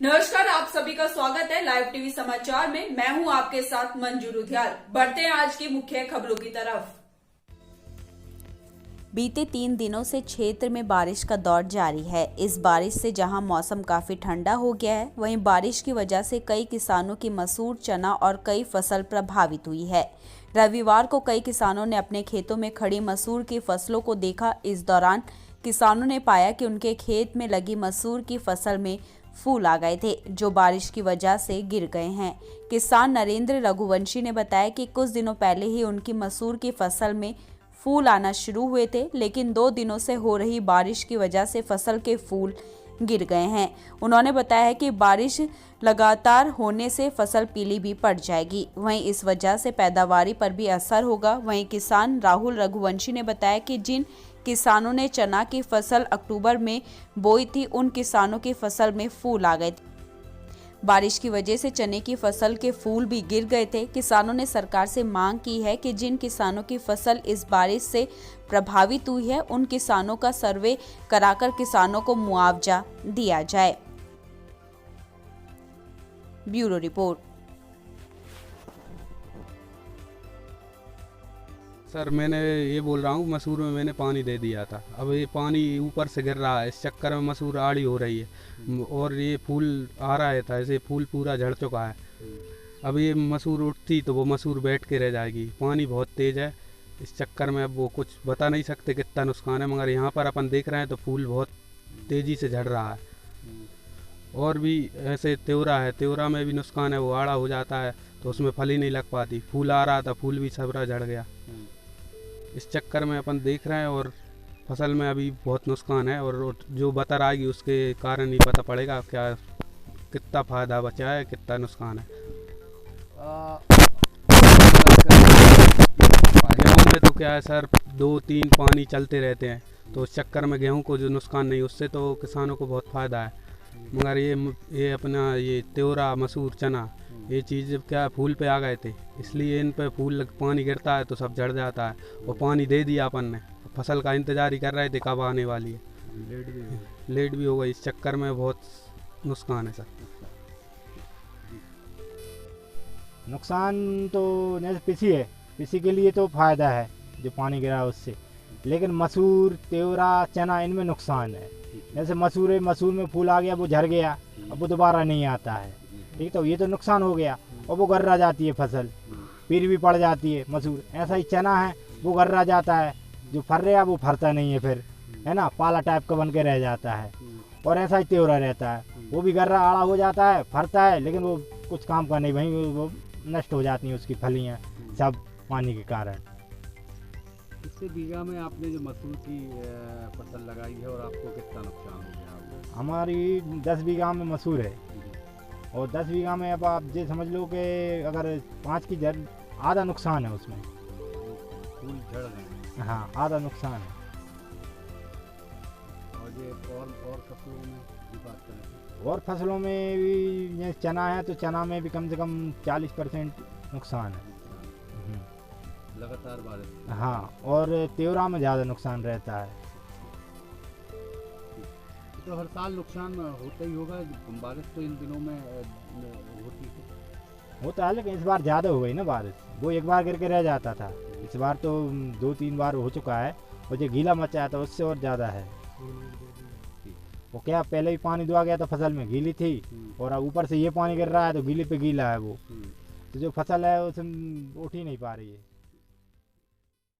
नमस्कार, आप सभी का स्वागत है लाइव टीवी समाचार में। मैं हूं आपके साथ मंजू रुधियाल। बढ़ते हैं आज की मुख्य खबरों की तरफ। बीते 3 दिनों से क्षेत्र में बारिश का दौर जारी है। इस बारिश से जहां मौसम काफी ठंडा हो गया है, वहीं बारिश की वजह से कई किसानों की मसूर, चना और कई फसल प्रभावित हुई है। रविवार को कई किसानों ने अपने खेतों में खड़ी मसूर की फसलों को देखा। इस दौरान किसानों ने पाया कि उनके खेत में लगी मसूर की फसल में फूल आ गए थे, जो बारिश की वजह से गिर गए हैं। किसान नरेंद्र रघुवंशी ने बताया कि कुछ दिनों पहले ही उनकी मसूर की फसल में फूल आना शुरू हुए थे, लेकिन 2 दिनों से हो रही बारिश की वजह से फसल के फूल गिर गए हैं। उन्होंने बताया कि बारिश लगातार होने से फसल पीली भी पड़ जाएगी, वहीं इस वजह से पैदावारी पर भी असर होगा। वहीं किसान राहुल रघुवंशी ने बताया कि जिन किसानों ने चना की फसल अक्टूबर में बोई थी, उन किसानों की फसल में फूल आ गए थे। बारिश की वजह से चने की फसल के फूल भी गिर गए थे। किसानों ने सरकार से मांग की है कि जिन किसानों की फसल इस बारिश से प्रभावित हुई है, उन किसानों का सर्वे कराकर किसानों को मुआवजा दिया जाए। Bureau report. सर, मैंने ये बोल रहा हूँ, मसूर में मैंने पानी दे दिया था। अब ये पानी ऊपर से गिर रहा है, इस चक्कर में मसूर आड़ी हो रही है और ये फूल आ रहा था, ऐसे फूल पूरा झड़ चुका है। अब ये मसूर उठती तो वो मसूर बैठ के रह जाएगी। पानी बहुत तेज़ है, इस चक्कर में अब वो कुछ बता नहीं सकते कितना नुकसान है, मगर यहाँ पर अपन देख रहे हैं तो फूल बहुत तेज़ी से झड़ रहा है। और भी ऐसे त्योरा है, त्योरा में भी नुकसान है, वो आड़ा हो जाता है तो उसमें फल ही नहीं लग पाती। फूल आ रहा था, फूल भी सबरा झड़ गया। इस चक्कर में अपन देख रहे हैं और फसल में अभी बहुत नुकसान है, और जो बतर आएगी उसके कारण ही पता पड़ेगा क्या कितना फ़ायदा बचा है, कितना नुकसान है। गेहूँ में तो क्या है सर, 2-3 पानी चलते रहते हैं, तो उस चक्कर में गेहूँ को जो नुकसान नहीं, उससे तो किसानों को बहुत फ़ायदा है। मगर ये अपना ये त्योरा, मसूर, चना, ये चीज़ जब क्या फूल पे आ गए थे, इसलिए इन पे पानी गिरता है तो सब झड़ जाता है। और पानी दे दिया अपन ने, फसल का इंतज़ार ही कर रहे थे कब आने वाली है। लेट भी हो गई, इस चक्कर में बहुत नुकसान है सर। नुकसान तो जैसे पिसी है, पिसी के लिए तो फ़ायदा है जो पानी गिरा है उससे, लेकिन मसूर, त्योरा, चना, इनमें नुकसान है। जैसे मसूर है, मसूर में फूल आ गया, वो झड़ गया, अब वो दोबारा नहीं आता है, ठीक। तो ये तो नुकसान हो गया, और वो गर्रा जाती है फसल, पीर भी पड़ जाती है मसूर। ऐसा ही चना है, वो गर्रा जाता है, जो फर रहा वो फरता नहीं है फिर, है ना, पाला टाइप का बन के रह जाता है। और ऐसा ही त्योरा रहता है, वो भी गर्रा आड़ा हो जाता है, फरता है, लेकिन वो कुछ काम का नहीं, वहीं वो नष्ट हो जाती हैं उसकी फलियाँ सब पानी के कारण। कितने बीघा में आपने जो मसूर की फसल लगाई है और आपको कितना नुकसान हो गया? हमारी 10 बीघा में मसूर है, और 10 बीघा में अब आप ये समझ लो कि अगर 5 की जड़, आधा नुकसान है उसमें। फूल झड़ गए? हाँ, आधा नुकसान है। और ये और फसलों में भी बात करें? और फसलों में भी ये चना है, तो चना में भी कम से कम 40% नुकसान है। लगातार बारिश? हाँ, और त्योरा में ज़्यादा नुकसान रहता है। तो हर साल नुकसान होता ही होगा, बारिश तो इन दिनों में होती है। होता है, लेकिन इस बार ज़्यादा हो गई ना बारिश, वो एक बार गिर के रह जाता था, इस बार तो 2-3 बार हो चुका है, और जो गीला मचा था उससे और ज़्यादा है। वो क्या, पहले ही पानी दुआ गया था, फसल में गीली थी, और अब ऊपर से ये पानी गिर रहा है तो गीले पे गीला है वो, तो जो फसल है उसमें उठ ही नहीं पा रही है।